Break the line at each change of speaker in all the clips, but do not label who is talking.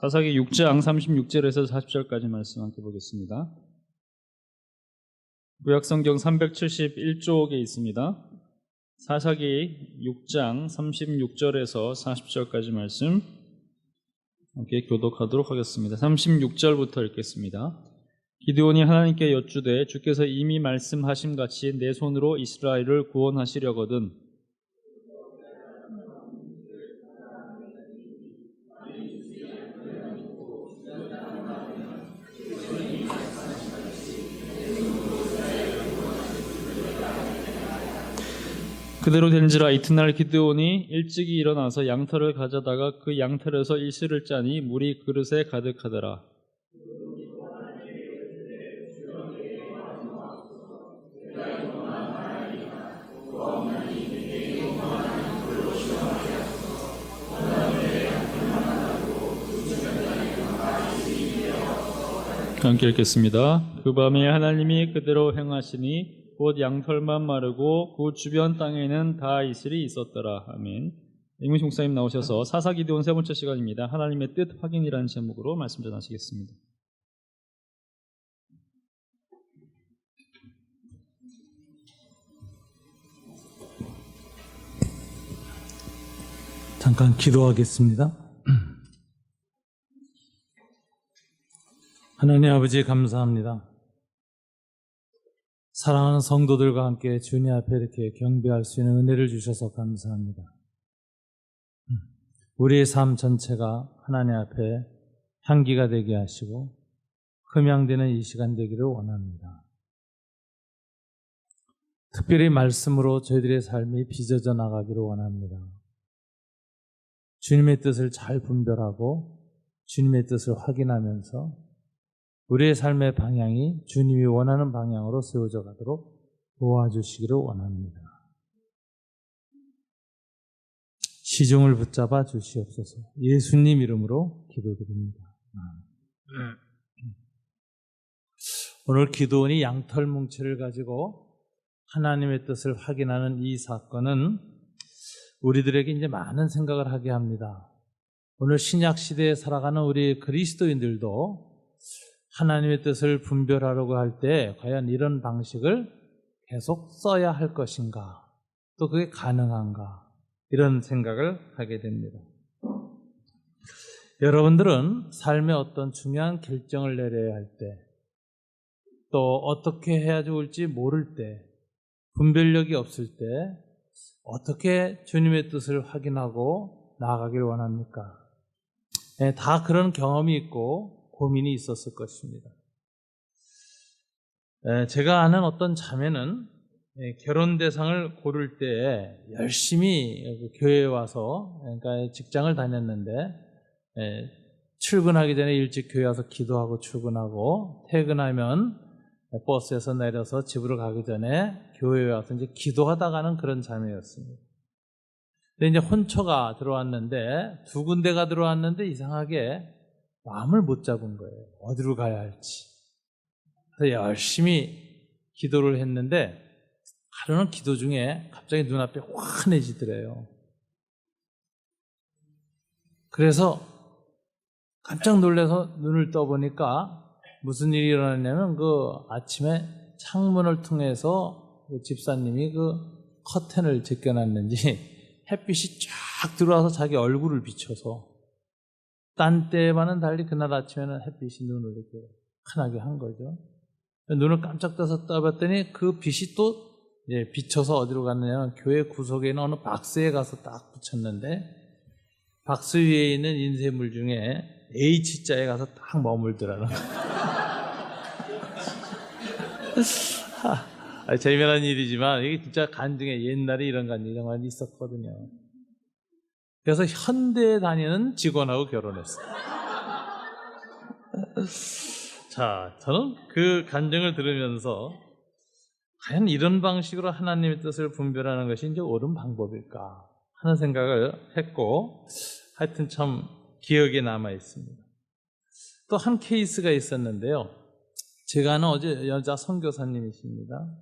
사사기 6장 36절에서 40절까지 말씀 함께 보겠습니다. 구약성경 371쪽에 있습니다. 사사기 6장 36절에서 40절까지 말씀 함께 교독하도록 하겠습니다. 36절부터 읽겠습니다. 기드온이 하나님께 여쭈되 주께서 이미 말씀하신 같이 내 손으로 이스라엘을 구원하시려거든 그대로 된지라 이튿날 기드온이 일찍이 일어나서 양털을 가져다가 그 양털에서 일실을 짜니 물이 그릇에 가득하더라. 함께 읽겠습니다. 그 밤에 하나님이 그대로 행하시니 곧 양털만 마르고 그 주변 땅에는 다 이슬이 있었더라. 아멘. 임은식 목사님 나오셔서 사사 기드온 세 번째 시간입니다. 하나님의 뜻 확인이라는 제목으로 말씀 전하시겠습니다.
잠깐 기도하겠습니다. 하나님 아버지 감사합니다. 사랑하는 성도들과 함께 주님 앞에 이렇게 경배할 수 있는 은혜를 주셔서 감사합니다. 우리의 삶 전체가 하나님 앞에 향기가 되게 하시고 흠향되는 이 시간 되기를 원합니다. 특별히 말씀으로 저희들의 삶이 빚어져 나가기를 원합니다. 주님의 뜻을 잘 분별하고 주님의 뜻을 확인하면서 우리의 삶의 방향이 주님이 원하는 방향으로 세워져 가도록 도와주시기를 원합니다. 시종을 붙잡아 주시옵소서. 예수님 이름으로 기도드립니다. 오늘 기드온이 양털 뭉치를 가지고 하나님의 뜻을 확인하는 이 사건은 우리들에게 이제 많은 생각을 하게 합니다. 오늘 신약 시대에 살아가는 우리 그리스도인들도 하나님의 뜻을 분별하려고 할 때 과연 이런 방식을 계속 써야 할 것인가? 또 그게 가능한가? 이런 생각을 하게 됩니다. 여러분들은 삶의 어떤 중요한 결정을 내려야 할 때, 또 어떻게 해야 좋을지 모를 때, 분별력이 없을 때 어떻게 주님의 뜻을 확인하고 나아가길 원합니까? 다 그런 경험이 있고 고민이 있었을 것입니다. 제가 아는 어떤 자매는 결혼 대상을 고를 때 열심히 교회에 와서, 그러니까 직장을 다녔는데 출근하기 전에 일찍 교회 와서 기도하고 출근하고 퇴근하면 버스에서 내려서 집으로 가기 전에 교회에 와서 이제 기도하다 가는 그런 자매였습니다. 근데 이제 혼처가 들어왔는데 두 군데가 들어왔는데 이상하게 마음을 못 잡은 거예요. 어디로 가야 할지. 그래서 열심히 기도를 했는데 하루는 기도 중에 갑자기 눈앞이 환해지더래요. 그래서 깜짝 놀라서 눈을 떠보니까 무슨 일이 일어났냐면 그 아침에 창문을 통해서 그 집사님이 그 커튼을 제껴놨는지 햇빛이 쫙 들어와서 자기 얼굴을 비춰서 딴 때와는 달리 그날 아침에는 햇빛이 눈을 이렇게 환하게 한 거죠. 눈을 깜짝 떠서 떠봤더니 그 빛이 또 비쳐서 어디로 갔느냐면 교회 구석에 있는 어느 박스에 가서 딱 붙였는데 박스 위에 있는 인쇄물 중에 H자에 가서 딱 머물더라고요. 재미난 일이지만 이게 진짜 간증에 옛날에 이런 간증이 있었거든요. 그래서 현대에 다니는 직원하고 결혼했어요. 자, 저는 그 간증을 들으면서 과연 이런 방식으로 하나님의 뜻을 분별하는 것이 이제 옳은 방법일까 하는 생각을 했고, 하여튼 참 기억에 남아 있습니다. 또 한 케이스가 있었는데요. 제가 아는 어제 여자 선교사님이십니다.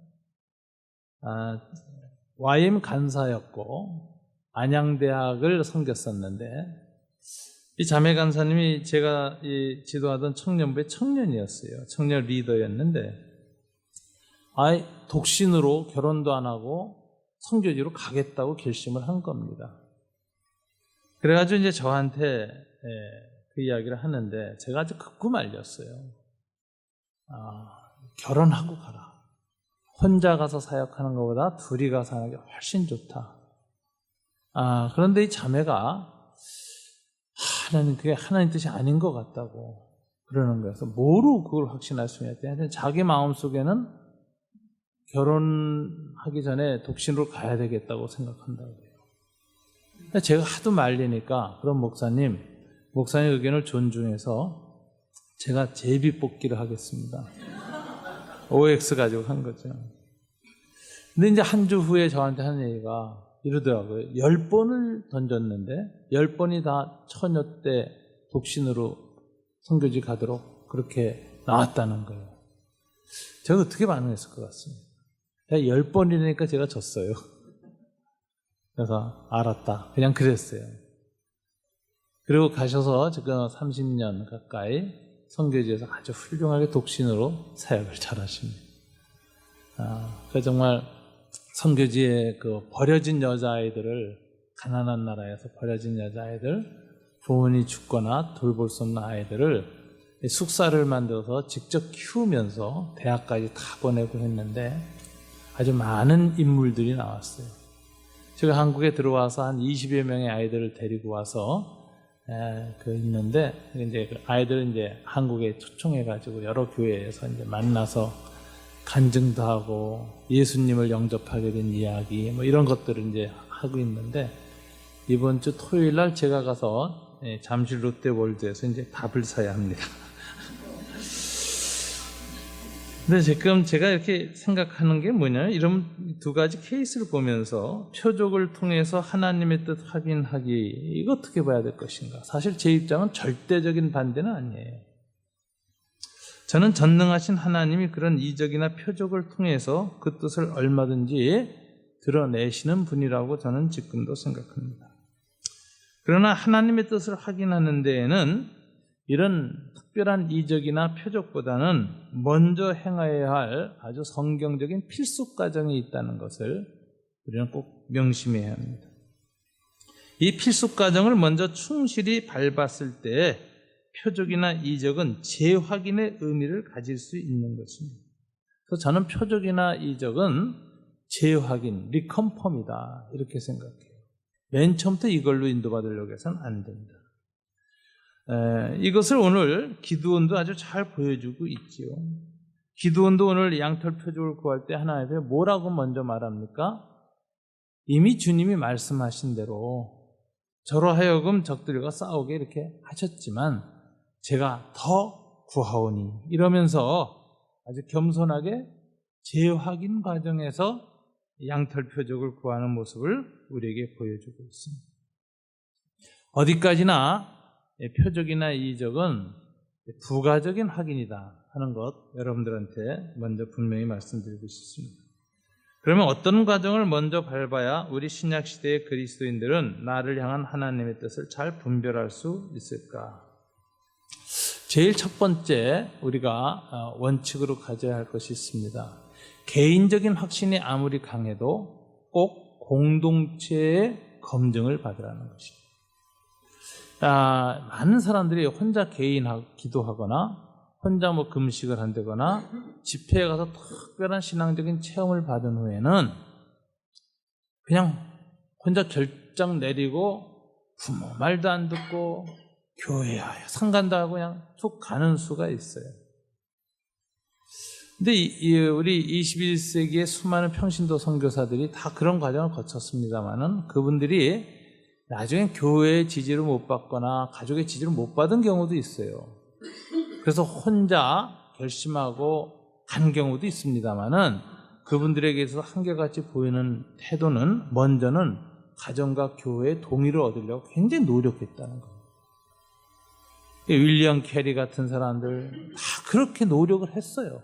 YM 간사였고 안양대학을 섬겼었는데 이 자매 간사님이 제가 이 지도하던 청년부의 청년이었어요. 청년 리더였는데, 독신으로 결혼도 안 하고 선교지로 가겠다고 결심을 한 겁니다. 그래가지고 이제 저한테 그 이야기를 하는데 제가 아주 극구 말렸어요. 결혼하고 가라. 혼자 가서 사역하는 것보다 둘이 가서 하는 게 훨씬 좋다. 그런데 이 자매가 그게 하나님 뜻이 아닌 것 같다고 그러는 거여서 뭐로 그걸 확신할 수 있냐. 자기 마음속에는 결혼하기 전에 독신으로 가야 되겠다고 생각한다고 해요. 제가 하도 말리니까 그럼 목사님 의견을 존중해서 제가 제비 뽑기를 하겠습니다. OX 가지고 한 거죠. 근데 이제 한 주 후에 저한테 하는 얘기가 이러더라고요. 10번을 던졌는데 10번이 다 처녀 때 독신으로 선교지 가도록 그렇게 나왔다는 거예요. 제가 어떻게 반응했을 것 같습니다. 10번이니까 제가 졌어요. 그래서 알았다. 그냥 그랬어요. 그리고 가셔서 지금 30년 가까이 선교지에서 아주 훌륭하게 독신으로 사역을 잘하십니다. 그 정말 선교지에 그 버려진 여자아이들을, 가난한 나라에서 버려진 여자아이들, 부모님이 죽거나 돌볼 수 없는 아이들을 숙사를 만들어서 직접 키우면서 대학까지 다 보내고 했는데 아주 많은 인물들이 나왔어요. 제가 한국에 들어와서 한 20여 명의 아이들을 데리고 와서 있는데, 이제 그 아이들은 이제 한국에 초청해가지고 여러 교회에서 이제 만나서 간증도 하고 예수님을 영접하게 된 이야기 이런 것들을 이제 하고 있는데, 이번 주 토요일 날 제가 가서 잠실 롯데월드에서 이제 밥을 사야 합니다. 근데 지금 제가 이렇게 생각하는 게 뭐냐면, 이런 두 가지 케이스를 보면서 표적을 통해서 하나님의 뜻 확인하기, 이거 어떻게 봐야 될 것인가. 사실 제 입장은 절대적인 반대는 아니에요. 저는 전능하신 하나님이 그런 이적이나 표적을 통해서 그 뜻을 얼마든지 드러내시는 분이라고 저는 지금도 생각합니다. 그러나 하나님의 뜻을 확인하는 데에는 이런 특별한 이적이나 표적보다는 먼저 행해야 할 아주 성경적인 필수 과정이 있다는 것을 우리는 꼭 명심해야 합니다. 이 필수 과정을 먼저 충실히 밟았을 때 표적이나 이적은 재확인의 의미를 가질 수 있는 것입니다. 그래서 저는 표적이나 이적은 재확인, 리컨펌이다, 이렇게 생각해요. 맨 처음부터 이걸로 인도받으려고 해서는 안 된다. 이것을 오늘 기드온도 아주 잘 보여주고 있지요. 기드온도 오늘 양털 표적을 구할 때 하나님께 뭐라고 먼저 말합니까? 이미 주님이 말씀하신 대로 저로 하여금 적들과 싸우게 이렇게 하셨지만 제가 더 구하오니, 이러면서 아주 겸손하게 재확인 과정에서 양털 표적을 구하는 모습을 우리에게 보여주고 있습니다. 어디까지나 표적이나 이적은 부가적인 확인이다 하는 것, 여러분들한테 먼저 분명히 말씀드리고 싶습니다. 그러면 어떤 과정을 먼저 밟아야 우리 신약시대의 그리스도인들은 나를 향한 하나님의 뜻을 잘 분별할 수 있을까? 제일 첫 번째 우리가 원칙으로 가져야 할 것이 있습니다. 개인적인 확신이 아무리 강해도 꼭 공동체의 검증을 받으라는 것입니다. 많은 사람들이 혼자 개인 기도하거나 혼자 금식을 한다거나 집회에 가서 특별한 신앙적인 체험을 받은 후에는 그냥 혼자 결정 내리고 부모 말도 안 듣고 교회야 상관도 하고 그냥 툭 가는 수가 있어요. 근데 우리 21세기의 수많은 평신도 선교사들이 다 그런 과정을 거쳤습니다만은 그분들이 나중에 교회의 지지를 못 받거나 가족의 지지를 못 받은 경우도 있어요. 그래서 혼자 결심하고 간 경우도 있습니다만은 그분들에게 있어서 한결같이 보이는 태도는 먼저는 가정과 교회의 동의를 얻으려고 굉장히 노력했다는 거예요. 윌리엄 캐리 같은 사람들 다 그렇게 노력을 했어요.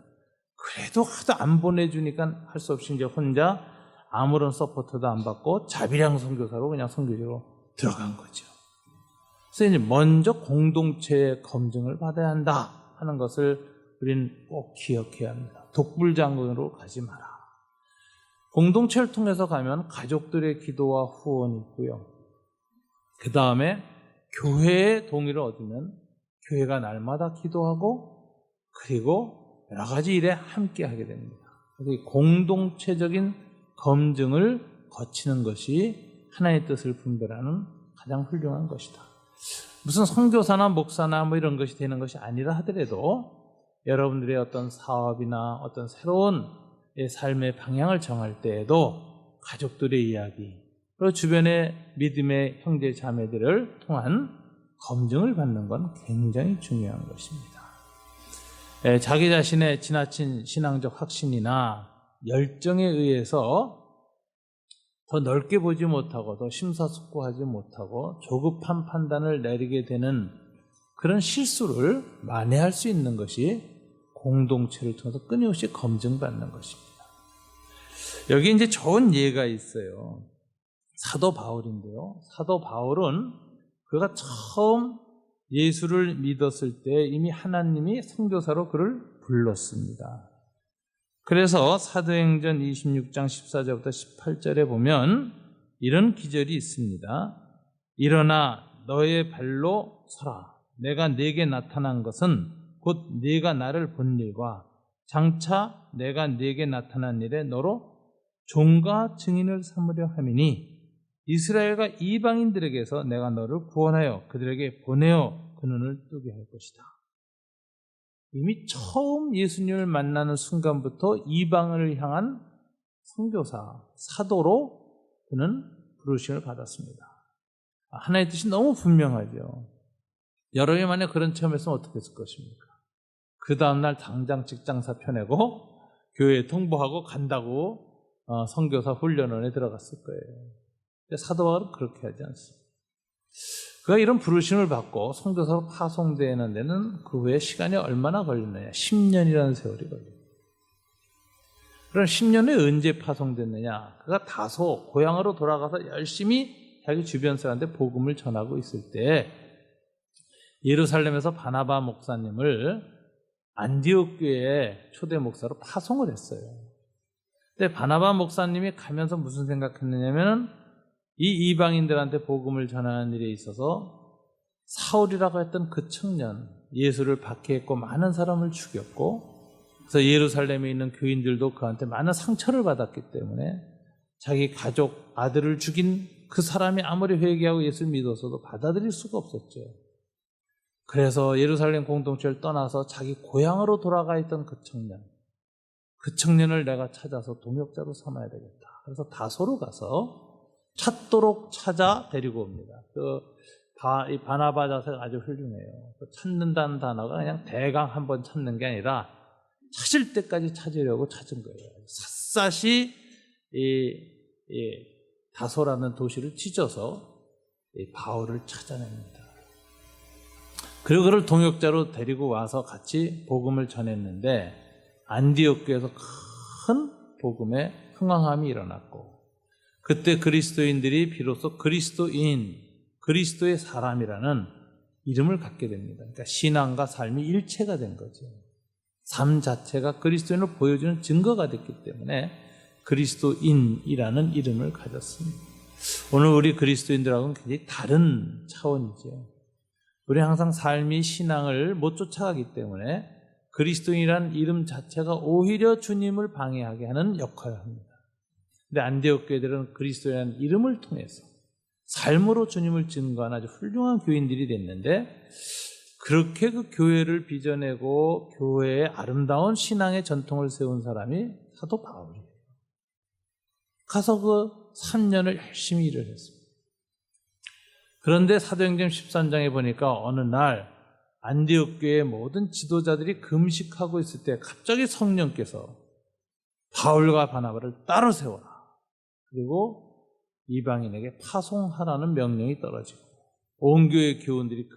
그래도 하도 안 보내주니까 할 수 없이 이제 혼자 아무런 서포트도 안 받고 자비량 선교사로 그냥 선교지로 들어간 거죠. 그래서 이제 먼저 공동체의 검증을 받아야 한다 하는 것을 우리는 꼭 기억해야 합니다. 독불장군으로 가지 마라. 공동체를 통해서 가면 가족들의 기도와 후원이 있고요. 그 다음에 교회의 동의를 얻으면 교회가 날마다 기도하고 그리고 여러 가지 일에 함께 하게 됩니다. 그래서 공동체적인 검증을 거치는 것이 하나님의 뜻을 분별하는 가장 훌륭한 것이다. 무슨 선교사나 목사나 뭐 이런 것이 되는 것이 아니라 하더라도 여러분들의 어떤 사업이나 어떤 새로운 삶의 방향을 정할 때에도 가족들의 이야기 그리고 주변의 믿음의 형제 자매들을 통한 검증을 받는 건 굉장히 중요한 것입니다. 자기 자신의 지나친 신앙적 확신이나 열정에 의해서 더 넓게 보지 못하고 더 심사숙고하지 못하고 조급한 판단을 내리게 되는 그런 실수를 만회할 수 있는 것이 공동체를 통해서 끊임없이 검증받는 것입니다. 여기 이제 좋은 예가 있어요. 사도 바울인데요. 사도 바울은 그가 처음 예수를 믿었을 때 이미 하나님이 선교사로 그를 불렀습니다. 그래서 사도행전 26장 14절부터 18절에 보면 이런 기절이 있습니다. 일어나 너의 발로 서라. 내가 네게 나타난 것은 곧 네가 나를 본 일과 장차 내가 네게 나타난 일에 너로 종과 증인을 삼으려 함이니 이스라엘과 이방인들에게서 내가 너를 구원하여 그들에게 보내어 그 눈을 뜨게 할 것이다. 이미 처음 예수님을 만나는 순간부터 이방을 향한 선교사, 사도로 그는 부르심을 받았습니다. 하나님의 뜻이 너무 분명하죠. 여러분이 만약 그런 체험했으면 어떻게 했을 것입니까? 그 다음날 당장 직장사 펴내고 교회에 통보하고 간다고 선교사 훈련원에 들어갔을 거예요. 근데 사도 바울은 그렇게 하지 않습니다. 그가 이런 부르심을 받고 선교사로 파송되는 데는 그 후에 시간이 얼마나 걸렸느냐? 10년이라는 세월이 걸려요. 그럼 10년 후에 언제 파송됐느냐? 그가 다소 고향으로 돌아가서 열심히 자기 주변 사람한테 복음을 전하고 있을 때 예루살렘에서 바나바 목사님을 안디옥 교회에 초대 목사로 파송을 했어요. 근데 바나바 목사님이 가면서 무슨 생각했느냐면 이 이방인들한테 복음을 전하는 일에 있어서 사울이라고 했던 그 청년 예수를 박해했고 많은 사람을 죽였고 그래서 예루살렘에 있는 교인들도 그한테 많은 상처를 받았기 때문에 자기 가족 아들을 죽인 그 사람이 아무리 회개하고 예수를 믿어서도 받아들일 수가 없었죠. 그래서 예루살렘 공동체를 떠나서 자기 고향으로 돌아가 있던 그 청년을 내가 찾아서 동역자로 삼아야 되겠다. 그래서 다소로 가서 찾도록 찾아 데리고 옵니다. 이 바나바 자세가 아주 훌륭해요. 찾는다는 단어가 그냥 대강 한번 찾는 게 아니라 찾을 때까지 찾으려고 찾은 거예요. 샅샅이 다소라는 도시를 찢어서 바울을 찾아냅니다. 그리고 그를 동역자로 데리고 와서 같이 복음을 전했는데 안디옥 교회에서 큰 복음의 흥황함이 일어났고 그때 그리스도인들이 비로소 그리스도의 사람이라는 이름을 갖게 됩니다. 그러니까 신앙과 삶이 일체가 된 거죠. 삶 자체가 그리스도인을 보여주는 증거가 됐기 때문에 그리스도인이라는 이름을 가졌습니다. 오늘 우리 그리스도인들하고는 굉장히 다른 차원이죠. 우리 항상 삶이 신앙을 못 쫓아가기 때문에 그리스도인이라는 이름 자체가 오히려 주님을 방해하게 하는 역할을 합니다. 근데 안디옥 교회들은 그리스도라는 이름을 통해서 삶으로 주님을 증거하는 아주 훌륭한 교인들이 됐는데 그렇게 그 교회를 빚어내고 교회의 아름다운 신앙의 전통을 세운 사람이 사도 바울이에요. 가서 그 3년을 열심히 일을 했습니다. 그런데 사도행전 13장에 보니까 어느 날 안디옥 교회의 모든 지도자들이 금식하고 있을 때 갑자기 성령께서 바울과 바나바를 따로 세워라. 그리고 이방인에게 파송하라는 명령이 떨어지고 온 교회 교우들이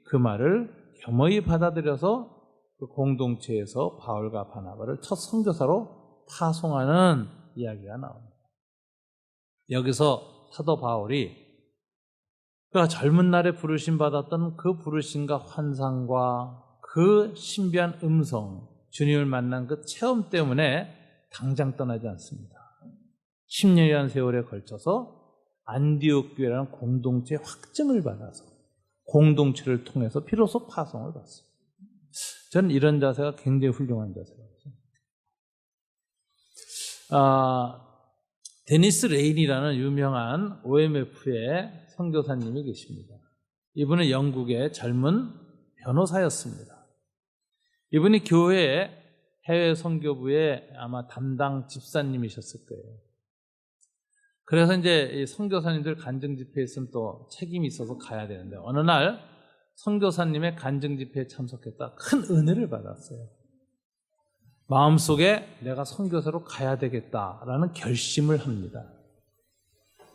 그 말을 겸허히 받아들여서 그 공동체에서 바울과 바나바를 첫 선교사로 파송하는 이야기가 나옵니다. 여기서 사도 바울이 그러니까 젊은 날에 부르심 받았던 그 부르심과 환상과 그 신비한 음성, 주님을 만난 그 체험 때문에 당장 떠나지 않습니다. 10년이라는 세월에 걸쳐서 안디옥 교회라는 공동체 확증을 받아서 공동체를 통해서 비로소 파송을 받습니다. 저는 이런 자세가 굉장히 훌륭한 자세라고 생각합니다. 데니스 레인이라는 유명한 OMF의 선교사님이 계십니다. 이분은 영국의 젊은 변호사였습니다. 이분이 교회 해외 선교부의 아마 담당 집사님이셨을 거예요. 그래서 이제 이 선교사님들 간증 집회에 있으면 또 책임이 있어서 가야 되는데 어느 날 선교사님의 간증 집회에 참석했다 큰 은혜를 받았어요. 마음속에 내가 선교사로 가야 되겠다라는 결심을 합니다.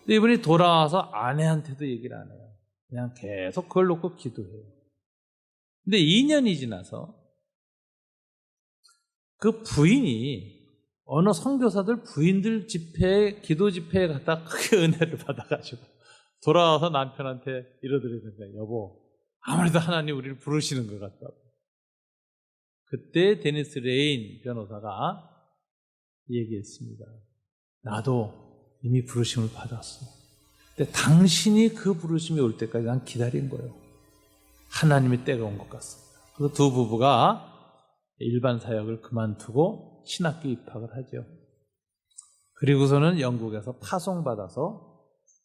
근데 이분이 돌아와서 아내한테도 얘기를 안 해요. 그냥 계속 그걸 놓고 기도해요. 근데 2년이 지나서 그 부인이 어느 선교사들 부인들 집회에 기도 집회에 갔다 크게 은혜를 받아가지고 돌아와서 남편한테 이러더라는 거예요. 여보, 아무래도 하나님 우리를 부르시는 것 같다고. 그때 데니스 레인 변호사가 얘기했습니다. 나도 이미 부르심을 받았어. 근데 당신이 그 부르심이 올 때까지 난 기다린 거예요. 하나님의 때가 온 것 같습니다. 그래서 두 부부가 일반 사역을 그만두고 신학교 입학을 하죠. 그리고서는 영국에서 파송받아서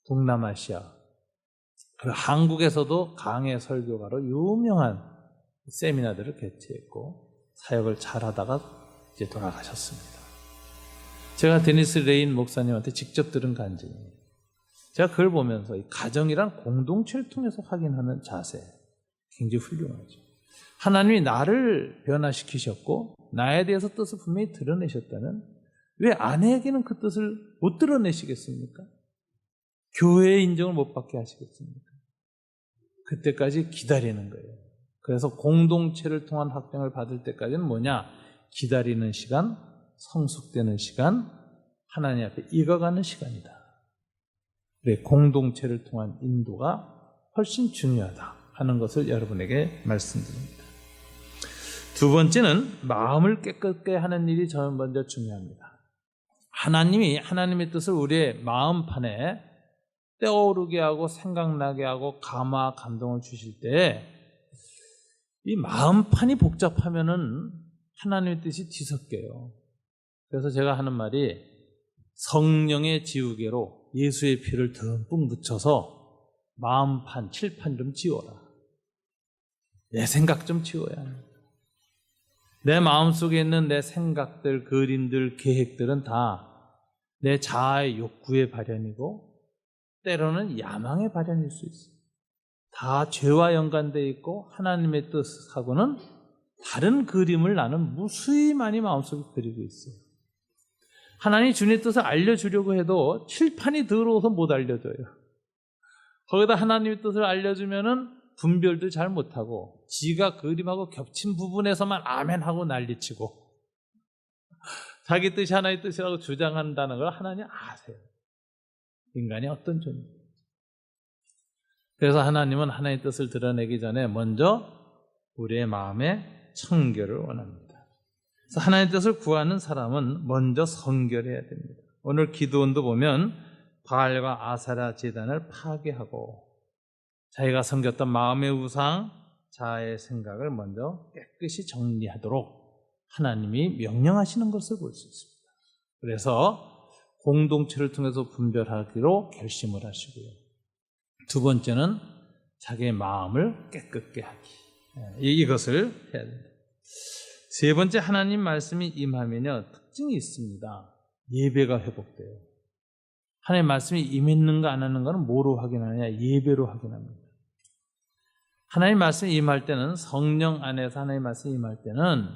동남아시아, 그리고 한국에서도 강해 설교가로 유명한 세미나들을 개최했고 사역을 잘하다가 이제 돌아가셨습니다. 제가 데니스 레인 목사님한테 직접 들은 간증이에요. 제가 그걸 보면서 이 가정이란 공동체를 통해서 확인하는 자세 굉장히 훌륭하죠. 하나님이 나를 변화시키셨고 나에 대해서 뜻을 분명히 드러내셨다면 왜 아내에게는 그 뜻을 못 드러내시겠습니까? 교회의 인정을 못 받게 하시겠습니까? 그때까지 기다리는 거예요. 그래서 공동체를 통한 확증을 받을 때까지는 뭐냐? 기다리는 시간, 성숙되는 시간, 하나님 앞에 익어가는 시간이다. 그래, 공동체를 통한 인도가 훨씬 중요하다 하는 것을 여러분에게 말씀드립니다. 두 번째는 마음을 깨끗게 하는 일이 저는 먼저 중요합니다. 하나님이 하나님의 뜻을 우리의 마음판에 떠오르게 하고 생각나게 하고 감화, 감동을 주실 때 이 마음판이 복잡하면은 하나님의 뜻이 뒤섞여요. 그래서 제가 하는 말이 성령의 지우개로 예수의 피를 듬뿍 묻혀서 마음판, 칠판 좀 지워라. 내 생각 좀 지워야 합니다. 내 마음속에 있는 내 생각들, 그림들, 계획들은 다 내 자아의 욕구의 발현이고 때로는 야망의 발현일 수 있어요. 다 죄와 연관되어 있고 하나님의 뜻하고는 다른 그림을 나는 무수히 많이 마음속에 그리고 있어요. 하나님이 주님의 뜻을 알려주려고 해도 칠판이 더러워서 못 알려줘요. 거기다 하나님의 뜻을 알려주면은 분별도 잘 못하고 지가 그림하고 겹친 부분에서만 아멘하고 난리치고 자기 뜻이 하나의 뜻이라고 주장한다는 걸 하나님 아세요. 인간이 어떤 존재인지. 그래서 하나님은 하나님의 뜻을 드러내기 전에 먼저 우리의 마음의 청결을 원합니다. 그래서 하나님의 뜻을 구하는 사람은 먼저 성결해야 됩니다. 오늘 기도원도 보면 바알과 아세라 제단을 파괴하고 자기가 섬겼던 마음의 우상, 자아의 생각을 먼저 깨끗이 정리하도록 하나님이 명령하시는 것을 볼 수 있습니다. 그래서 공동체를 통해서 분별하기로 결심을 하시고요. 두 번째는 자기의 마음을 깨끗게 하기. 이것을 해야 됩니다. 세 번째, 하나님 말씀이 임하면요 특징이 있습니다. 예배가 회복돼요. 하나님 말씀이 임했는가 안 하는가는 뭐로 확인하느냐? 예배로 확인합니다. 하나님 말씀이 임할 때는 성령 안에서 하나님 말씀이 임할 때는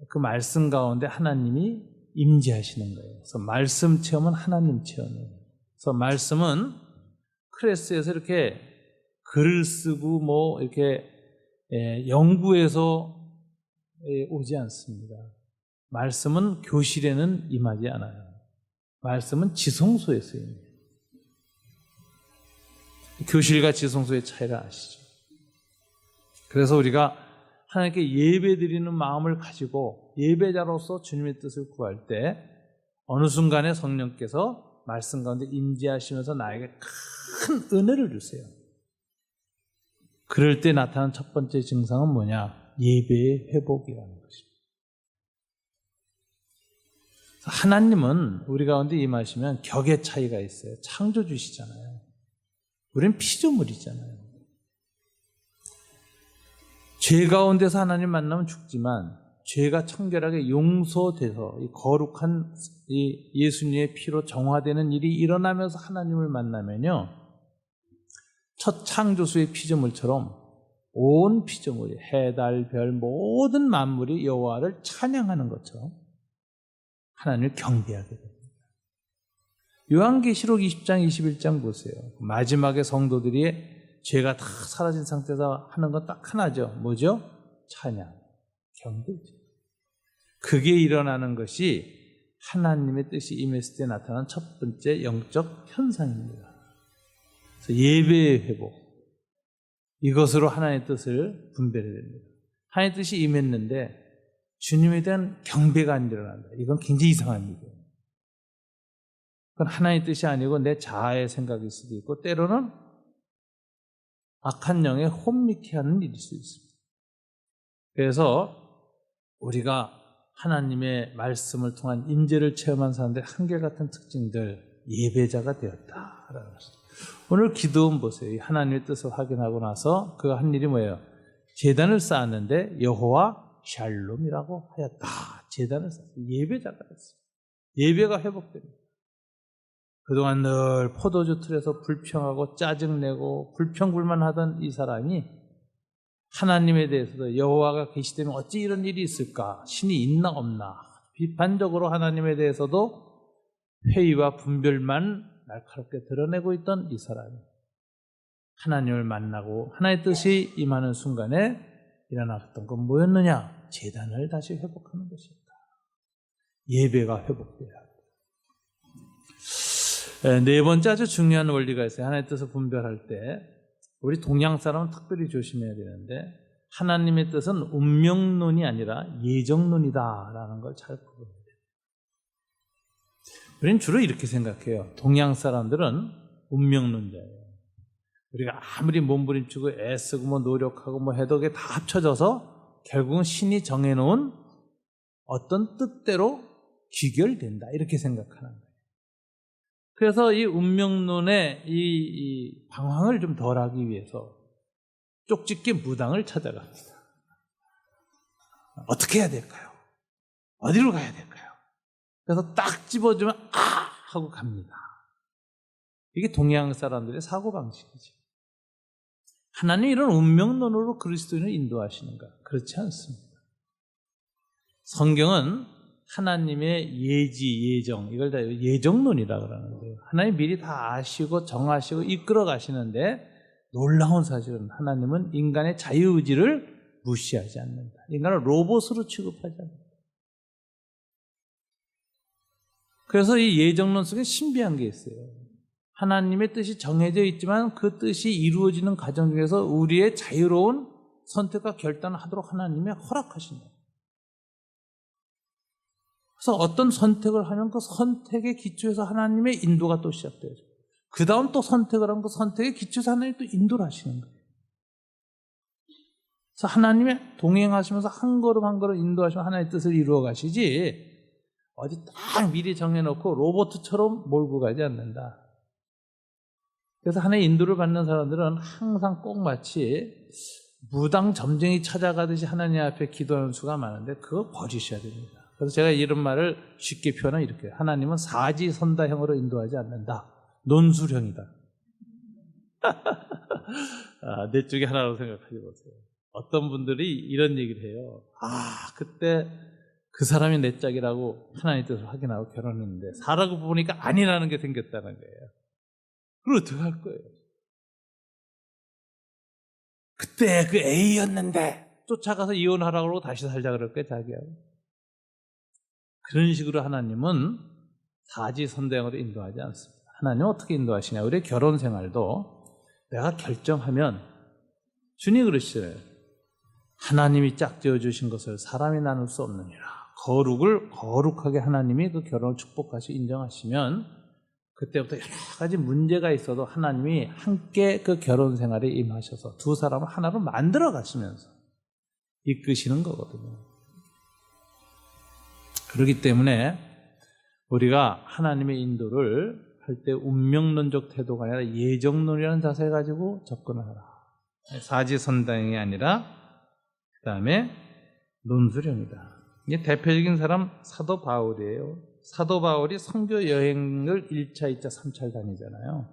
그 말씀 가운데 하나님이 임재하시는 거예요. 그래서 말씀 체험은 하나님 체험이에요. 그래서 말씀은 클래스에서 이렇게 글을 쓰고 뭐 이렇게 연구해서 오지 않습니다. 말씀은 교실에는 임하지 않아요. 말씀은 지성소에서 임해요. 교실과 지성소의 차이를 아시죠? 그래서 우리가 하나님께 예배드리는 마음을 가지고 예배자로서 주님의 뜻을 구할 때 어느 순간에 성령께서 말씀 가운데 임재하시면서 나에게 큰 은혜를 주세요. 그럴 때 나타나는 첫 번째 증상은 뭐냐? 예배의 회복이라는 것입니다. 하나님은 우리 가운데 임하시면 격의 차이가 있어요. 창조주시잖아요. 우린 피조물이잖아요. 죄 가운데서 하나님 만나면 죽지만 죄가 청결하게 용서돼서 이 거룩한 이 예수님의 피로 정화되는 일이 일어나면서 하나님을 만나면요, 첫 창조수의 피조물처럼 온 피조물이 해, 달, 별 모든 만물이 여호와를 찬양하는 것처럼 하나님을 경배하게 됩니다. 요한계시록 20장 21장 보세요. 마지막에 성도들이 죄가 다 사라진 상태에서 하는 건 딱 하나죠. 뭐죠? 찬양, 경배죠. 그게 일어나는 것이 하나님의 뜻이 임했을 때 나타나는 첫 번째 영적 현상입니다. 그래서 예배의 회복, 이것으로 하나님의 뜻을 분별해야 됩니다. 하나님의 뜻이 임했는데 주님에 대한 경배가 안 일어난다. 이건 굉장히 이상한 일이에요. 그건 하나님의 뜻이 아니고 내 자아의 생각일 수도 있고 때로는 악한 영에 혼미케 하는 일일 수 있습니다. 그래서 우리가 하나님의 말씀을 통한 임재를 체험한 사람들의 한결같은 특징들, 예배자가 되었다라는 것입니다. 오늘 기도원 보세요. 하나님의 뜻을 확인하고 나서 그가 한 일이 뭐예요? 제단을 쌓았는데 여호와 샬롬이라고 하였다. 제단을 쌓았어요. 예배자가 됐어요. 예배가 회복됩니다. 그동안 늘 포도주 틀에서 불평하고 짜증내고 불평불만하던 이 사람이 하나님에 대해서도 여호와가 계시다면 어찌 이런 일이 있을까? 신이 있나 없나? 비판적으로 하나님에 대해서도 회의와 분별만 날카롭게 드러내고 있던 이 사람이 하나님을 만나고 하나님의 뜻이 임하는 순간에 일어났던 건 뭐였느냐? 제단을 다시 회복하는 것이었다. 예배가 회복돼야 합니다. 네 번째 아주 중요한 원리가 있어요. 하나님의 뜻을 분별할 때 우리 동양 사람은 특별히 조심해야 되는데 하나님의 뜻은 운명론이 아니라 예정론이다라는 걸 잘 구분해야 돼요. 우리는 주로 이렇게 생각해요. 동양 사람들은 운명론자예요. 우리가 아무리 몸부림치고 애쓰고 뭐 노력하고 뭐 해도 그게 다 합쳐져서 결국은 신이 정해놓은 어떤 뜻대로 귀결된다 이렇게 생각하는 거예요. 그래서 이 운명론의 이 방황을 좀 덜하기 위해서 쪽집게 무당을 찾아갑니다. 어떻게 해야 될까요? 어디로 가야 될까요? 그래서 딱 집어주면 아! 하고 갑니다. 이게 동양 사람들의 사고방식이죠. 하나님 이런 운명론으로 그리스도인을 인도하시는가? 그렇지 않습니다. 성경은 하나님의 예지, 예정, 이걸 다 예정론이라고 그러는데요. 하나님 미리 다 아시고 정하시고 이끌어 가시는데 놀라운 사실은 하나님은 인간의 자유의지를 무시하지 않는다. 인간을 로봇으로 취급하지 않는다. 그래서 이 예정론 속에 신비한 게 있어요. 하나님의 뜻이 정해져 있지만 그 뜻이 이루어지는 과정 중에서 우리의 자유로운 선택과 결단을 하도록 하나님이 허락하신다. 그래서 어떤 선택을 하면 그 선택의 기초에서 하나님의 인도가 또 시작돼요. 그 다음 또 선택을 하면 그 선택의 기초에서 하나님이 또 인도를 하시는 거예요. 그래서 하나님의 동행하시면서 한 걸음 한 걸음 인도하시면 하나님의 뜻을 이루어 가시지 어디 딱 미리 정해놓고 로봇처럼 몰고 가지 않는다. 그래서 하나님의 인도를 받는 사람들은 항상 꼭 마치 무당 점쟁이 찾아가듯이 하나님 앞에 기도하는 수가 많은데 그거 버리셔야 됩니다. 그래서 제가 이런 말을 쉽게 표현하면 이렇게 해요. 하나님은 사지선다형으로 인도하지 않는다. 논술형이다. 내 쪽에 하나로 생각하지 보세요. 어떤 분들이 이런 얘기를 해요. 그때 그 사람이 내 짝이라고 하나님의 뜻을 확인하고 결혼했는데 살아고 보니까 아니라는 게 생겼다는 거예요. 그럼 어떻게 할 거예요? 그때 그 A였는데 쫓아가서 이혼하라고 그러고 다시 살자 그럴 거예요, 자기하고. 그런 식으로 하나님은 사지선다형으로 인도하지 않습니다. 하나님은 어떻게 인도하시냐? 우리의 결혼 생활도 내가 결정하면 주님이 그러시잖아요. 하나님이 짝지어 주신 것을 사람이 나눌 수 없느니라. 거룩을 거룩하게 하나님이 그 결혼을 축복하시 인정하시면 그때부터 여러 가지 문제가 있어도 하나님이 함께 그 결혼 생활에 임하셔서 두 사람을 하나로 만들어 가시면서 이끄시는 거거든요. 그렇기 때문에 우리가 하나님의 인도를 할 때 운명론적 태도가 아니라 예정론이라는 자세 가지고 접근하라. 사지선다형이 아니라 그 다음에 논수령이다. 이게 대표적인 사람 사도 바울이에요. 사도 바울이 선교 여행을 1차, 2차, 3차를 다니잖아요.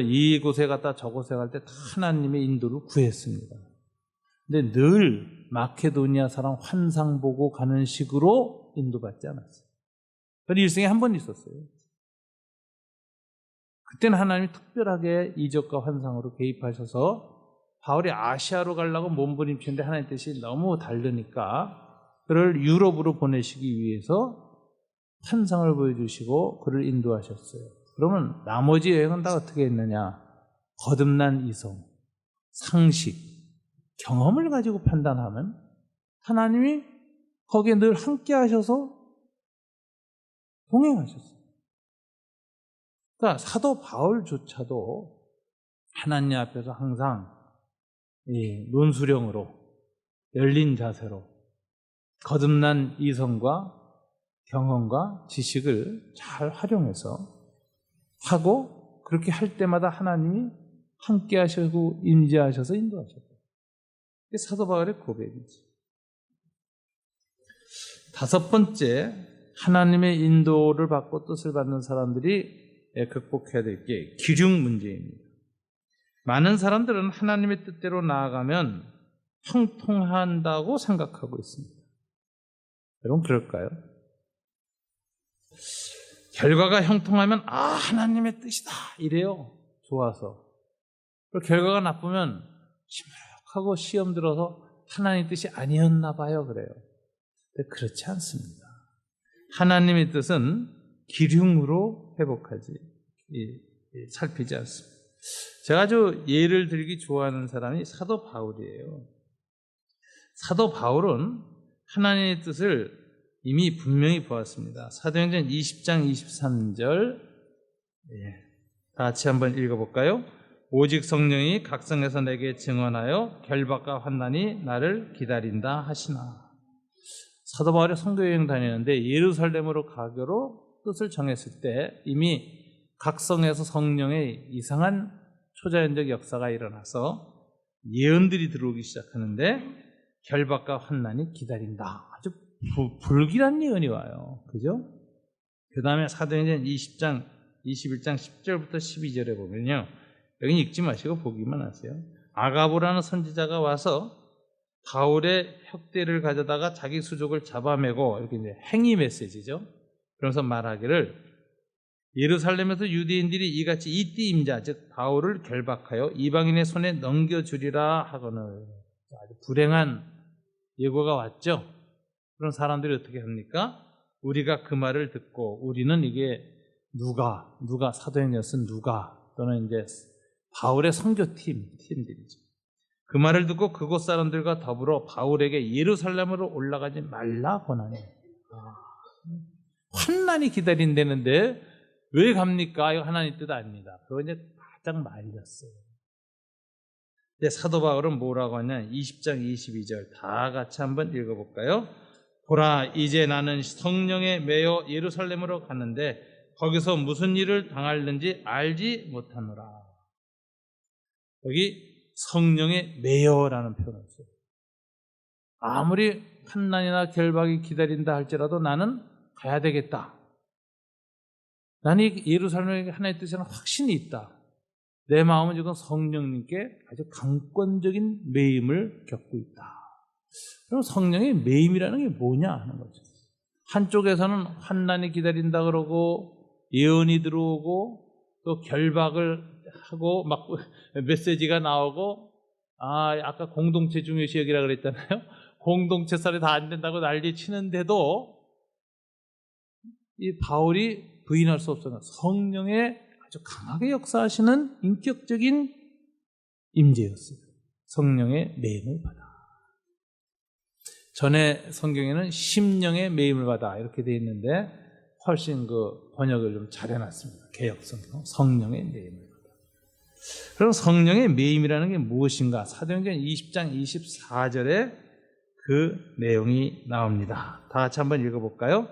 이곳에 갔다 저곳에 갈 때 다 하나님의 인도를 구했습니다. 근데 늘 마케도니아 사람 환상 보고 가는 식으로 인도받지 않았어요. 그건 일생에 한 번 있었어요. 그때는 하나님이 특별하게 이적과 환상으로 개입하셔서 바울이 아시아로 가려고 몸부림치는데 하나님 뜻이 너무 다르니까 그를 유럽으로 보내시기 위해서 환상을 보여주시고 그를 인도하셨어요. 그러면 나머지 여행은 다 어떻게 했느냐? 거듭난 이성, 상식, 경험을 가지고 판단하면 하나님이 거기에 늘 함께 하셔서 동행하셨어요. 그러니까 사도 바울조차도 하나님 앞에서 항상 논수령으로 열린 자세로 거듭난 이성과 경험과 지식을 잘 활용해서 하고 그렇게 할 때마다 하나님이 함께 하시고 임재하셔서 인도하셨다. 이게 사도 바울의 고백이지. 다섯 번째, 하나님의 인도를 받고 뜻을 받는 사람들이 극복해야 될 게 기륭 문제입니다. 많은 사람들은 하나님의 뜻대로 나아가면 형통한다고 생각하고 있습니다. 여러분 그럴까요? 결과가 형통하면 하나님의 뜻이다 이래요. 좋아서. 그리고 결과가 나쁘면 시무룩하고 시험 들어서 하나님의 뜻이 아니었나 봐요 그래요. 근데 그렇지 않습니다. 하나님의 뜻은 기륭으로 회복하지 살피지 않습니다. 제가 아주 예를 들기 좋아하는 사람이 사도 바울이에요. 사도 바울은 하나님의 뜻을 이미 분명히 보았습니다. 사도행전 20장 23절 다 같이 한번 읽어볼까요? 오직 성령이 각성해서 내게 증언하여 결박과 환난이 나를 기다린다 하시나. 사도 바울이 선교여행 다니는데 예루살렘으로 가기로 뜻을 정했을 때 이미 각성해서 성령의 이상한 초자연적 역사가 일어나서 예언들이 들어오기 시작하는데 결박과 환난이 기다린다. 아주 불길한 예언이 와요. 그죠? 그 다음에 사도행전 20장 21장 10절부터 12절에 보면요. 여기 읽지 마시고 보기만 하세요. 아가보라는 선지자가 와서 바울의 혁대를 가져다가 자기 수족을 잡아매고 이렇게 이제 행위 메시지죠. 그러면서 말하기를 예루살렘에서 유대인들이 이같이 이띠 임자 즉 바울을 결박하여 이방인의 손에 넘겨주리라 하거늘. 아주 불행한 예고가 왔죠. 그런 사람들이 어떻게 합니까? 우리가 그 말을 듣고 우리는 이게 누가 사도행전 쓴 누가 또는 이제 바울의 선교팀들이죠. 그 말을 듣고 그곳 사람들과 더불어 바울에게 예루살렘으로 올라가지 말라 권하니. 환난이 기다린다는데 왜 갑니까? 이거 하나님 뜻 아닙니다. 그거 이제 바짝 말렸어요. 근데 사도 바울은 뭐라고 하냐? 20장 22절 다 같이 한번 읽어볼까요? 보라, 이제 나는 성령에 매여 예루살렘으로 가는데 거기서 무슨 일을 당할는지 알지 못하노라. 여기 성령에 매여라는 표현을 써요. 아무리 환난이나 결박이 기다린다 할지라도 나는 가야 되겠다. 나는 예루살렘에 하나님의 뜻에는 확신이 있다. 내 마음은 지금 성령님께 아주 강권적인 매임을 겪고 있다. 그럼 성령의 매임이라는 게 뭐냐 하는 거죠. 한쪽에서는 환난이 기다린다 그러고 예언이 들어오고 또 결박을 하고 막 메시지가 나오고 아까 공동체 중요시여기라 그랬잖아요. 공동체 살이 다 안 된다고 난리 치는데도 이 바울이 부인할 수 없어요. 성령의 아주 강하게 역사하시는 인격적인 임재였어요. 성령의 매임을 받아. 전에 성경에는 심령의 매임을 받아 이렇게 되어 있는데 훨씬 그 번역을 좀 잘해놨습니다. 개역성경 성령의 매임을 받아. 그럼 성령의 매임이라는 게 무엇인가? 사도행전 20장 24절에 그 내용이 나옵니다. 다 같이 한번 읽어볼까요?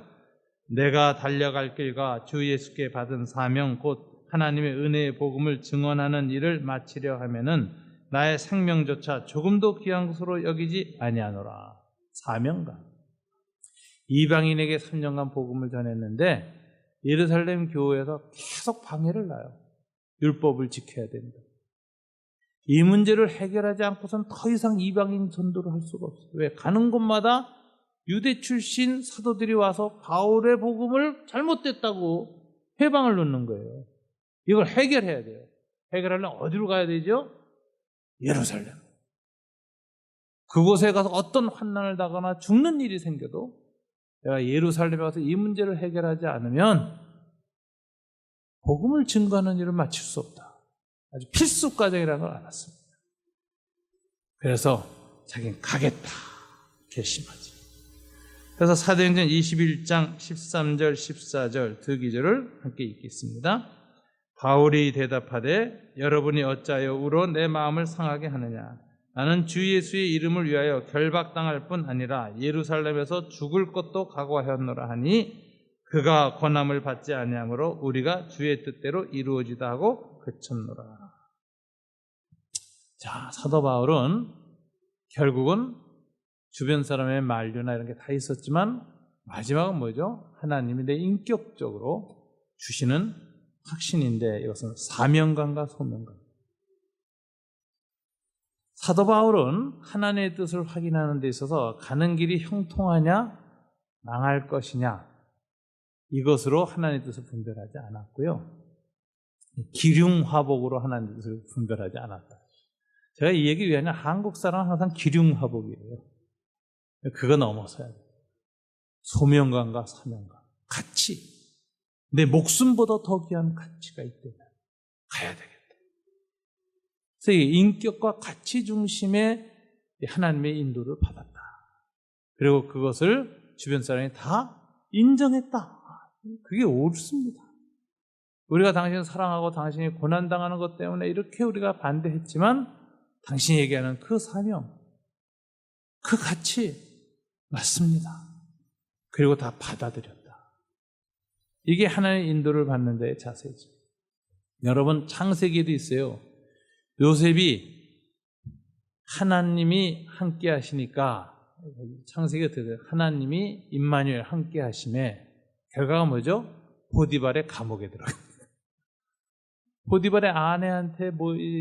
내가 달려갈 길과 주 예수께 받은 사명 곧 하나님의 은혜의 복음을 증언하는 일을 마치려 하면은 나의 생명조차 조금도 귀한 것으로 여기지 아니하노라. 사명감. 이방인에게 3년간 복음을 전했는데 예루살렘 교회에서 계속 방해를 놔요. 율법을 지켜야 된다. 이 문제를 해결하지 않고선 더 이상 이방인 전도를 할 수가 없어요. 왜? 가는 곳마다 유대 출신 사도들이 와서 바울의 복음을 잘못됐다고 회방을 놓는 거예요. 이걸 해결해야 돼요. 해결하려면 어디로 가야 되죠? 예루살렘. 그곳에 가서 어떤 환난을 당하거나 죽는 일이 생겨도 내가 예루살렘에 가서 이 문제를 해결하지 않으면 복음을 증거하는 일을 마칠 수 없다. 아주 필수 과정이라는 걸 알았습니다. 그래서 자기는 가겠다 결심하지. 그래서 사도행전 21장 13절 14절 두 기절을 함께 읽겠습니다. 바울이 대답하되 여러분이 어찌하여 우로 내 마음을 상하게 하느냐. 나는 주 예수의 이름을 위하여 결박당할 뿐 아니라 예루살렘에서 죽을 것도 각오하였노라 하니 그가 권함을 받지 아니하므로 우리가 주의 뜻대로 이루어지다 하고 그쳤노라. 자, 사도 바울은 결국은 주변 사람의 만류나 이런 게 다 있었지만 마지막은 뭐죠? 하나님이 내 인격적으로 주시는 확신인데 이것은 사명감과 소명감. 사도 바울은 하나님의 뜻을 확인하는 데 있어서 가는 길이 형통하냐 망할 것이냐 이것으로 하나님의 뜻을 분별하지 않았고요. 기륭화복으로 하나님의 뜻을 분별하지 않았다. 제가 이 얘기 왜 하냐, 한국 사람은 항상 기륭화복이에요. 그거 넘어서야 돼요. 소명감과 사명감, 가치. 내 목숨보다 더 귀한 가치가 있다면 가야 되겠다. 그래서 이 인격과 가치 중심의 하나님의 인도를 받았다. 그리고 그것을 주변 사람이 다 인정했다. 그게 옳습니다. 우리가 당신을 사랑하고 당신이 고난당하는 것 때문에 이렇게 우리가 반대했지만 당신이 얘기하는 그 사명, 그 가치 맞습니다. 그리고 다 받아들였다. 이게 하나님의 인도를 받는 자의 자세죠. 여러분 창세기에도 있어요. 요셉이 하나님이 함께 하시니까 창세기 어떻게 돼요? 하나님이 임마누엘 함께 하심에 결과가 뭐죠? 보디발의 감옥에 들어가요. 보디발의 아내한테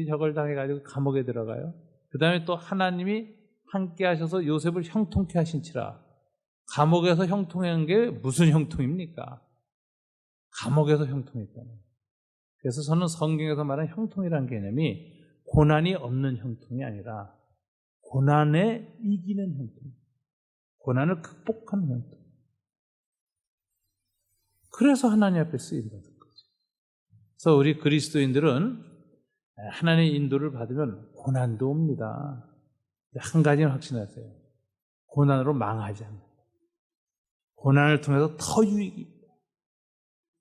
저걸 당해가지고 감옥에 들어가요. 그 다음에 또 하나님이 함께 하셔서 요셉을 형통케 하신지라. 감옥에서 형통한 게 무슨 형통입니까? 감옥에서 형통했다는. 그래서 저는 성경에서 말하는 형통이라는 개념이 고난이 없는 형통이 아니라 고난에 이기는 형통, 고난을 극복하는 형통. 그래서 하나님 앞에 쓰임받은 거죠. 그래서 우리 그리스도인들은 하나님의 인도를 받으면 고난도 옵니다. 한 가지는 확신하세요. 고난으로 망하지 않는다. 고난을 통해서 더 유익이 있다.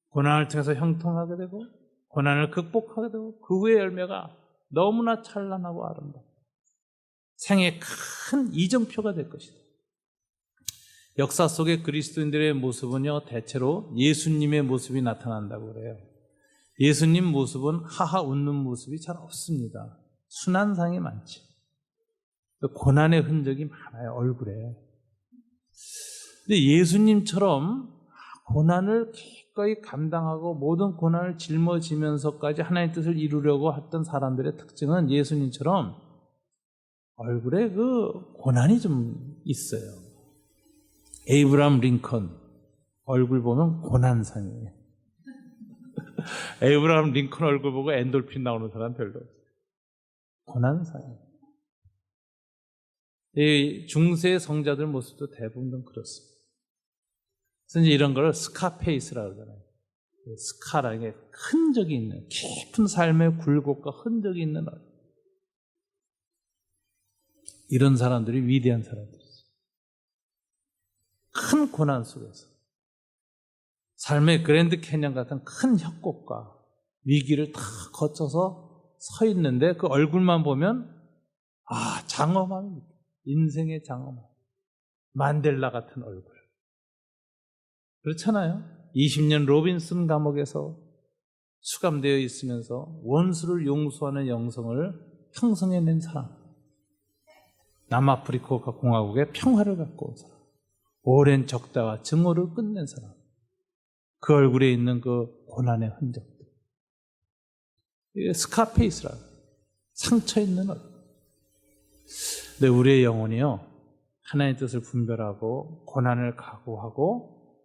고난을 통해서 형통하게 되고 고난을 극복하게 되고 그 후의 열매가 너무나 찬란하고 아름다워. 생의 큰 이정표가 될 것이다. 역사 속의 그리스도인들의 모습은요, 대체로 예수님의 모습이 나타난다고 그래요. 예수님 모습은 하하 웃는 모습이 잘 없습니다. 순한상이 많죠. 고난의 흔적이 많아요, 얼굴에. 근데 예수님처럼 고난을 기꺼이 감당하고 모든 고난을 짊어지면서까지 하나님의 뜻을 이루려고 했던 사람들의 특징은 예수님처럼 얼굴에 그 고난이 좀 있어요. 에이브라함 링컨 얼굴 보면 고난상이에요. 에이브라함 링컨 얼굴 보고 엔돌핀 나오는 사람 별로 없어요. 고난상이에요. 이 중세 성자들 모습도 대부분 좀 그렇습니다. 그래서 이제 이런 걸 스카페이스라고 하잖아요. 스카라는 게 흔적이 있는 깊은 삶의 굴곡과 흔적이 있는 얼굴. 이런 사람들이 위대한 사람들이죠. 큰 고난 속에서 삶의 그랜드 캐년 같은 큰 협곡과 위기를 다 거쳐서 서 있는데 그 얼굴만 보면 장엄함입니다. 인생의 장엄함. 만델라 같은 얼굴. 그렇잖아요. 20년 로빈슨 감옥에서 수감되어 있으면서 원수를 용서하는 영성을 형성해낸 사람. 남아프리카 공화국의 평화를 갖고 온 사람. 오랜 적다와 증오를 끝낸 사람. 그 얼굴에 있는 그 고난의 흔적들. 이게 스카페이스라고. 상처 있는 얼굴. 근데 우리의 영혼이요, 하나님의 뜻을 분별하고 고난을 각오하고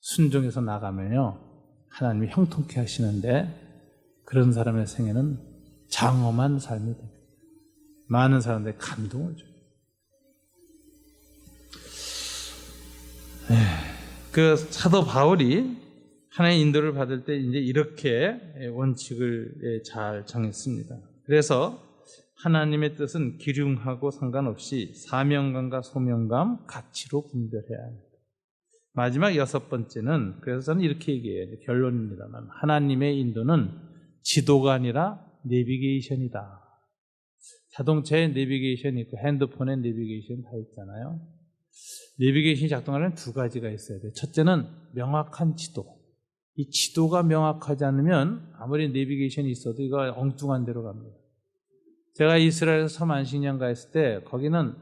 순종해서 나가면요, 하나님이 형통케 하시는데 그런 사람의 생애는 장엄한 삶이 됩니다. 많은 사람들이 감동을 줘요. 그 사도 바울이 하나님의 인도를 받을 때 이제 이렇게 원칙을 잘 정했습니다. 그래서 하나님의 뜻은 기륭하고 상관없이 사명감과 소명감, 가치로 분별해야 합니다. 마지막 6번째는, 그래서 저는 이렇게 얘기해요. 결론입니다만, 하나님의 인도는 지도가 아니라 내비게이션이다. 자동차에 내비게이션이 있고 핸드폰에 내비게이션 다 있잖아요. 내비게이션이 작동하려면 두 가지가 있어야 돼요. 첫째는 명확한 지도. 이 지도가 명확하지 않으면 아무리 내비게이션이 있어도 이거 엉뚱한 데로 갑니다. 제가 이스라엘에서 섬 안식년 가 있을 때 거기는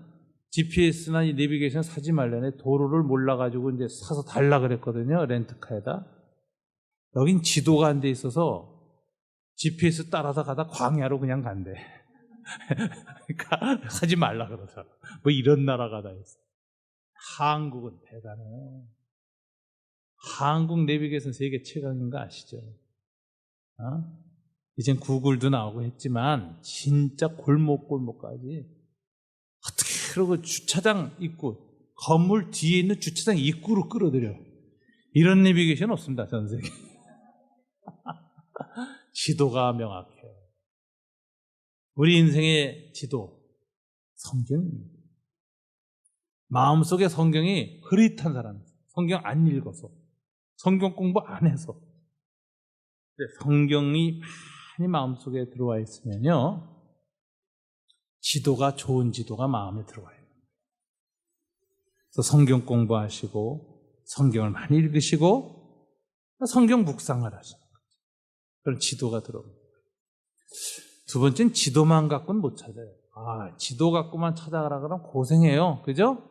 GPS나 이 내비게이션 사지 말라네. 도로를 몰라가지고 이제 사서 달라 그랬거든요. 렌트카에다. 여긴 지도가 안 돼 있어서 GPS 따라서 가다 광야로 그냥 간대. 그러니까 사지 말라 그러더라고. 뭐 이런 나라가 다 있어. 한국은 대단해요. 한국 내비게이션 세계 최강인 거 아시죠? 이젠 구글도 나오고 했지만 진짜 골목골목까지 어떻게 그러고 주차장 입구, 건물 뒤에 있는 주차장 입구로 끌어들여. 이런 내비게이션 없습니다, 전 세계. 지도가 명확해요. 우리 인생의 지도, 성경입니다. 마음속에 성경이 흐릿한 사람이에요. 성경 안 읽어서, 성경 공부 안 해서. 성경이 많이 마음속에 들어와 있으면요, 지도가, 좋은 지도가 마음에 들어와요. 그래서 성경 공부하시고 성경을 많이 읽으시고 성경 묵상을 하시는 거죠. 그런 지도가 들어옵니다. 두 번째는 지도만 갖고는 못 찾아요. 지도 갖고만 찾아가라 그러면 고생해요. 그죠?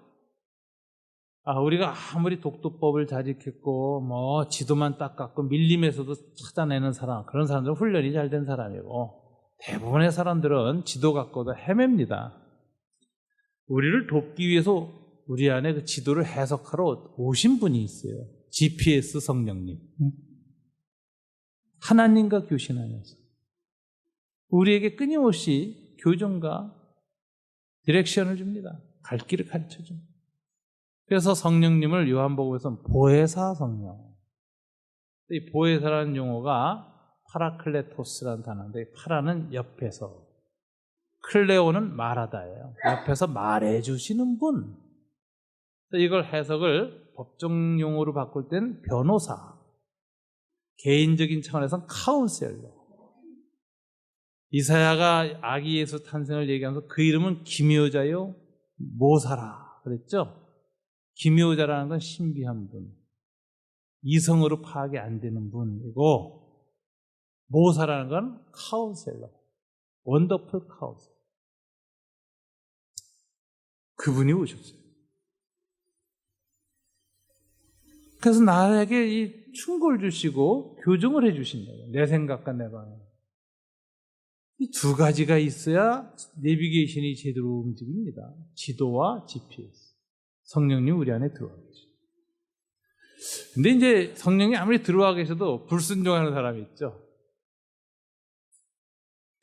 우리가 아무리 독도법을 잘 지켰고 뭐 지도만 딱 갖고 밀림에서도 찾아내는 사람, 그런 사람들은 훈련이 잘 된 사람이고, 대부분의 사람들은 지도 갖고도 헤맵니다. 우리를 돕기 위해서 우리 안에 그 지도를 해석하러 오신 분이 있어요. GPS 성령님. 하나님과 교신하면서 우리에게 끊임없이 교정과 디렉션을 줍니다. 갈 길을 가르쳐줍니다. 그래서 성령님을 요한복음에서는 보혜사 성령. 이 보혜사라는 용어가 파라클레토스라는 단어인데, 파라는 옆에서, 클레오는 말하다예요. 옆에서 말해주시는 분. 이걸 해석을 법정 용어로 바꿀 땐 변호사, 개인적인 차원에서는 카운셀러. 이사야가 아기 예수 탄생을 얘기하면서 그 이름은 기묘자요 모사라 그랬죠. 기묘자라는 건 신비한 분, 이성으로 파악이 안 되는 분이고, 모사라는 건 카운셀러, 원더풀 카운셀러. 그분이 오셨어요. 그래서 나에게 이 충고를 주시고 교정을 해주신다고요. 내 생각과 내 방향. 이 두 가지가 있어야 내비게이션이 제대로 움직입니다. 지도와 GPS. 성령님 우리 안에 들어와 계시죠. 근데 이제 성령이 아무리 들어와 계셔도 불순종하는 사람이 있죠.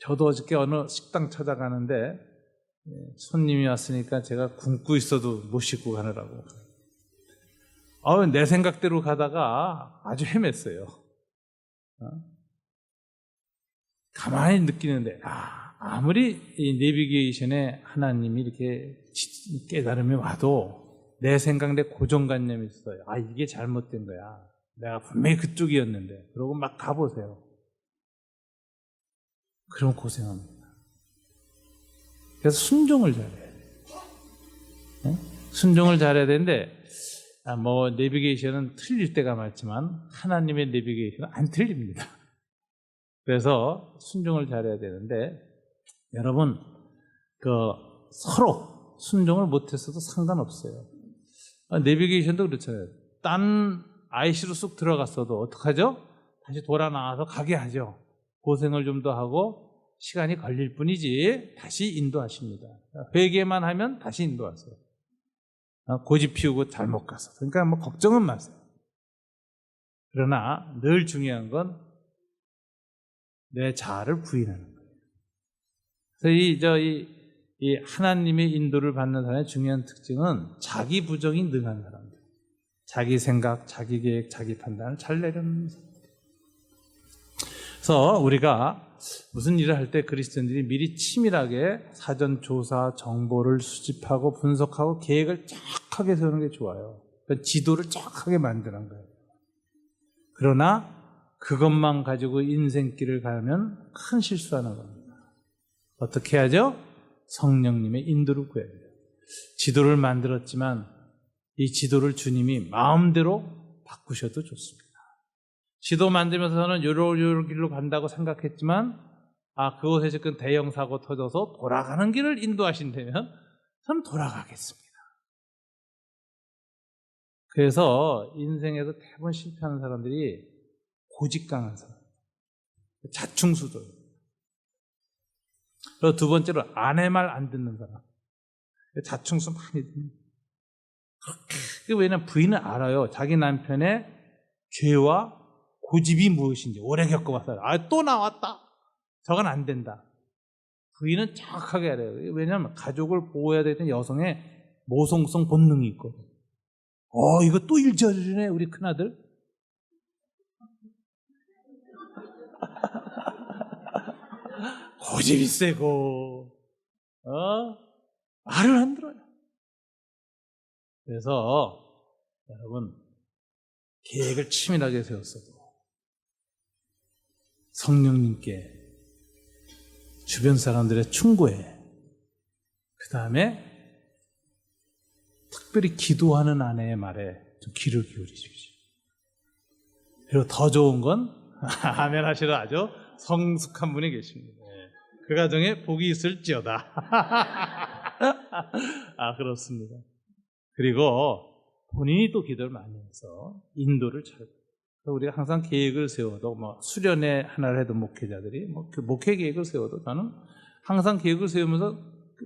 저도 어저께 어느 식당 찾아가는데 손님이 왔으니까 제가 굶고 있어도 못 씻고 가느라고. 내 생각대로 가다가 아주 헤맸어요. 가만히 느끼는데, 아무리 이 내비게이션에 하나님이 이렇게 깨달음이 와도 내 생각, 내 고정관념이 있어요. 아, 이게 잘못된 거야. 내가 분명히 그쪽이었는데. 그러고 막 가보세요. 그럼 고생합니다. 그래서 순종을 잘해야 돼요. 네? 순종을 잘해야 되는데, 뭐, 내비게이션은 틀릴 때가 많지만, 하나님의 내비게이션은 안 틀립니다. 그래서 순종을 잘해야 되는데, 여러분, 서로 순종을 못했어도 상관없어요. 내비게이션도 그렇잖아요. 딴 IC로 쑥 들어갔어도 어떡하죠? 다시 돌아 나와서 가게 하죠. 고생을 좀 더 하고 시간이 걸릴 뿐이지 다시 인도하십니다. 회개만 하면 다시 인도하세요. 고집 피우고 잘못 가서. 그러니까 뭐 걱정은 마세요. 그러나 늘 중요한 건 내 자아를 부인하는 거예요. 그래서 이 하나님의 인도를 받는 사람의 중요한 특징은 자기 부정이 능한 사람들. 자기 생각, 자기 계획, 자기 판단을 잘 내려놓는 사람. 그래서 우리가 무슨 일을 할 때 그리스도인들이 미리 치밀하게 사전 조사, 정보를 수집하고 분석하고 계획을 쫙하게 세우는 게 좋아요. 그러니까 지도를 쫙하게 만드는 거예요. 그러나 그것만 가지고 인생길을 가면 큰 실수하는 겁니다. 어떻게 하죠? 성령님의 인도를 구해야 돼요. 지도를 만들었지만 이 지도를 주님이 마음대로 바꾸셔도 좋습니다. 지도 만들면서는 요런 길로 간다고 생각했지만 그곳에 지금 대형 사고 터져서 돌아가는 길을 인도하신다면 저는 돌아가겠습니다. 그래서 인생에서 대부분 실패하는 사람들이 고집 강한 사람, 자충수들. 그리고 두 번째로 아내 말 안 듣는 사람, 자충수 많이 듭니다. 왜냐하면 부인은 알아요. 자기 남편의 죄와 고집이 무엇인지 오래 겪어봤어요. 또 나왔다. 저건 안 된다. 부인은 정확하게 알아요. 왜냐하면 가족을 보호해야 되는 여성의 모성성 본능이 있거든요. 이거 또 일저리네 우리 큰아들. 고집이 세고 말을 안 들어요. 그래서 여러분 계획을 치밀하게 세웠어도 성령님께 주변 사람들의 충고에 그 다음에 특별히 기도하는 아내의 말에 좀 귀를 기울이십시오. 그리고 더 좋은 건 아멘 하시라 아주 성숙한 분이 계십니다. 그 가정에 복이 있을지어다. 그렇습니다. 그리고 본인이 또 기도를 많이 해서 인도를 잘. 우리가 항상 계획을 세워도 수련회 하나를 해도 목회자들이 그 목회 계획을 세워도 저는 항상 계획을 세우면서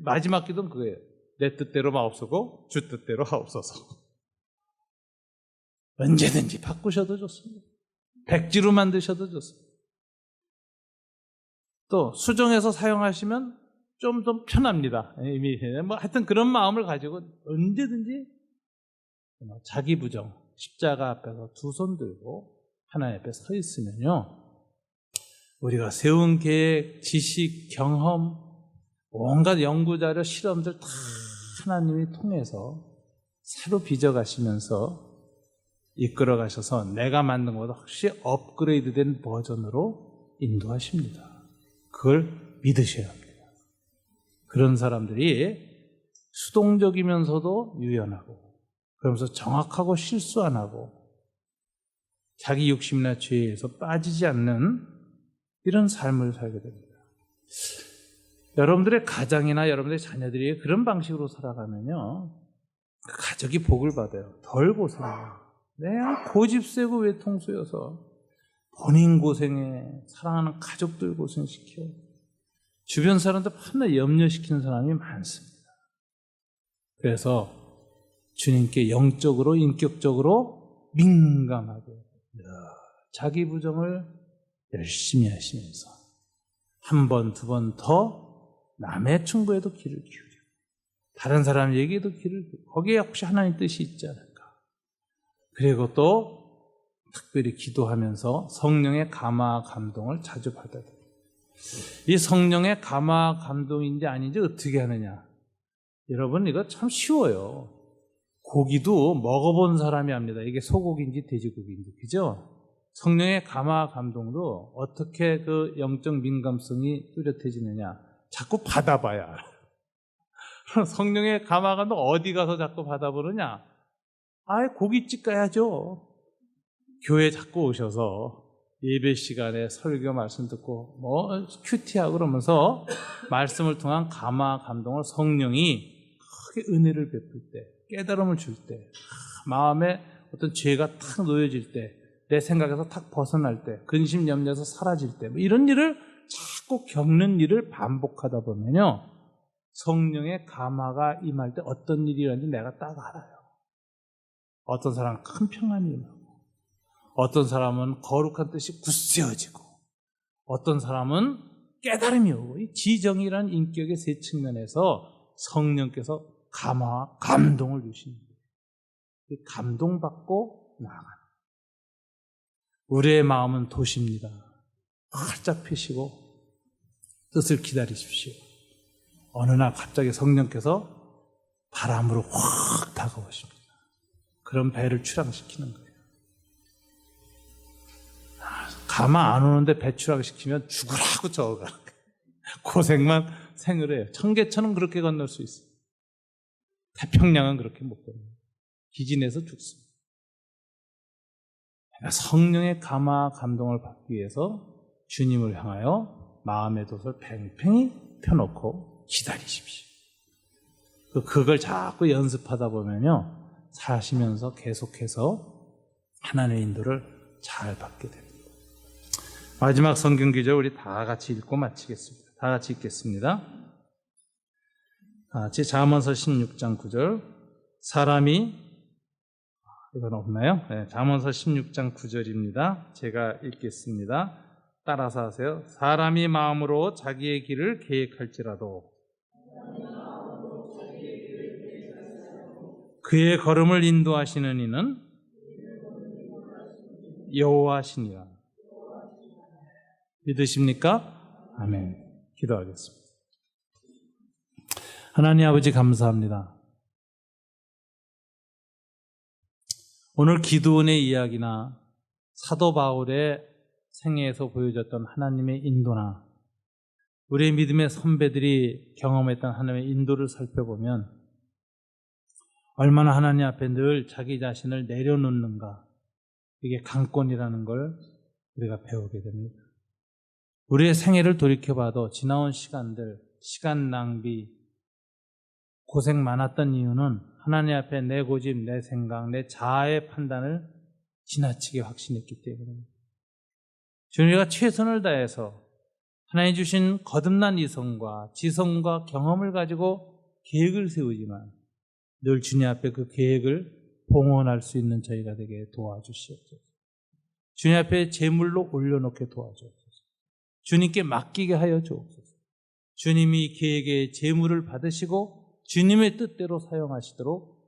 마지막 기도는 그거예요. 내 뜻대로 마옵소고 주 뜻대로 하옵소서. 언제든지 바꾸셔도 좋습니다. 백지로 만드셔도 좋습니다. 또 수정해서 사용하시면 좀 더 편합니다. 이미 하여튼 그런 마음을 가지고 언제든지 자기 부정, 십자가 앞에서 두 손 들고 하나님 앞에 서 있으면요, 우리가 세운 계획, 지식, 경험, 온갖 연구자료, 실험들 다 하나님이 통해서 새로 빚어가시면서 이끌어가셔서 내가 만든 것보다 훨씬 업그레이드된 버전으로 인도하십니다. 그걸 믿으셔야 합니다. 그런 사람들이 수동적이면서도 유연하고, 그러면서 정확하고 실수 안 하고 자기 욕심이나 죄에 의해서 빠지지 않는 이런 삶을 살게 됩니다. 여러분들의 가장이나 여러분들의 자녀들이 그런 방식으로 살아가면요, 그 가족이 복을 받아요. 덜 고생해요. 내가 고집 세고 외통수여서 본인 고생해, 사랑하는 가족들 고생시켜, 주변 사람들 판단 염려시키는 사람이 많습니다. 그래서 주님께 영적으로, 인격적으로 민감하게 자기 부정을 열심히 하시면서 한 번, 두 번 더 남의 충고에도 귀를 기울이고 다른 사람 얘기에도 귀를 기울이고 거기에 혹시 하나님 뜻이 있지 않을까. 그리고 또 특별히 기도하면서 성령의 감화 감동을 자주 받아야 돼요. 이 성령의 감화 감동인지 아닌지 어떻게 하느냐? 여러분 이거 참 쉬워요. 고기도 먹어본 사람이 압니다. 이게 소고기인지 돼지고기인지, 그죠? 성령의 감화 감동도 어떻게 그 영적 민감성이 뚜렷해지느냐? 자꾸 받아봐야 알아요. 성령의 감화 감동 어디 가서 자꾸 받아보느냐? 아예 고깃집 가야죠. 교회 자꾸 오셔서 예배 시간에 설교 말씀 듣고 뭐 큐티하고 그러면서 말씀을 통한 감화 감동을 성령이 크게 은혜를 베풀 때, 깨달음을 줄 때, 마음에 어떤 죄가 탁 놓여질 때, 내 생각에서 탁 벗어날 때, 근심 염려에서 사라질 때, 뭐 이런 일을 자꾸 겪는 일을 반복하다 보면요, 성령의 감화가 임할 때 어떤 일이 일어나는지 내가 딱 알아요. 어떤 사람은 큰 평안이 임하고, 어떤 사람은 거룩한 뜻이 굳세어지고, 어떤 사람은 깨달음이 오고, 이 지정이라는 인격의 세 측면에서 성령께서 감화, 감동을 주시는 거예요. 감동받고 나아가는 거예요. 우리의 마음은 도시입니다. 활짝 펴시고 뜻을 기다리십시오. 어느 날 갑자기 성령께서 바람으로 확 다가오십니다. 그런 배를 출항시키는 거예요. 감화 안 오는데 배 출항시키면 죽으라고 저어가. 고생만 생을 해요. 청계천은 그렇게 건널 수 있어요. 태평양은 그렇게 못 건너요. 기진해서 죽습니다. 성령의 감화 감동을 받기 위해서 주님을 향하여 마음의 돛을 팽팽히 펴놓고 기다리십시오. 그걸 자꾸 연습하다 보면요, 사시면서 계속해서 하나님의 인도를 잘 받게 됩니다. 마지막 성경 구절 우리 다 같이 읽고 마치겠습니다. 다 같이 읽겠습니다. 같이 잠언서 16장 9절. 사람이, 이건 없나요? 네, 잠언서 16장 9절입니다. 제가 읽겠습니다. 따라서 하세요. 사람이 마음으로 자기의 길을 계획할지라도 그의 걸음을 인도하시는 이는 여호와시니라. 믿으십니까? 아멘. 기도하겠습니다. 하나님 아버지 감사합니다. 오늘 기드온의 이야기나 사도 바울의 생애에서 보여줬던 하나님의 인도나 우리의 믿음의 선배들이 경험했던 하나님의 인도를 살펴보면 얼마나 하나님 앞에 늘 자기 자신을 내려놓는가, 이게 강권이라는 걸 우리가 배우게 됩니다. 우리의 생애를 돌이켜봐도 지나온 시간들, 시간 낭비, 고생 많았던 이유는 하나님 앞에 내 고집, 내 생각, 내 자아의 판단을 지나치게 확신했기 때문입니다. 우리가 최선을 다해서 하나님 주신 거듭난 이성과 지성과 경험을 가지고 계획을 세우지만 늘 주님 앞에 그 계획을 봉헌할 수 있는 저희가 되게 도와주시옵소서. 주님 앞에 제물로 올려놓게 도와주옵소서. 주님께 맡기게 하여 주옵소서. 주님이 계획의 제물을 받으시고 주님의 뜻대로 사용하시도록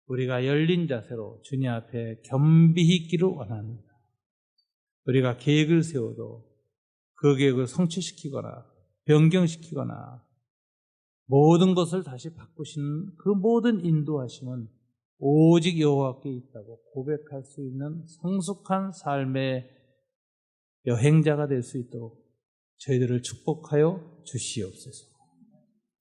우리가 열린 자세로 주님 앞에 겸비히 있기를 원합니다. 우리가 계획을 세워도 그 계획을 성취시키거나 변경시키거나 모든 것을 다시 바꾸시는 그 모든 인도하심은 오직 여호와께 있다고 고백할 수 있는 성숙한 삶의 여행자가 될 수 있도록 저희들을 축복하여 주시옵소서.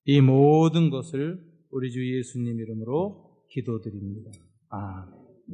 이 모든 것을 우리 주 예수님 이름으로 기도드립니다. 아멘.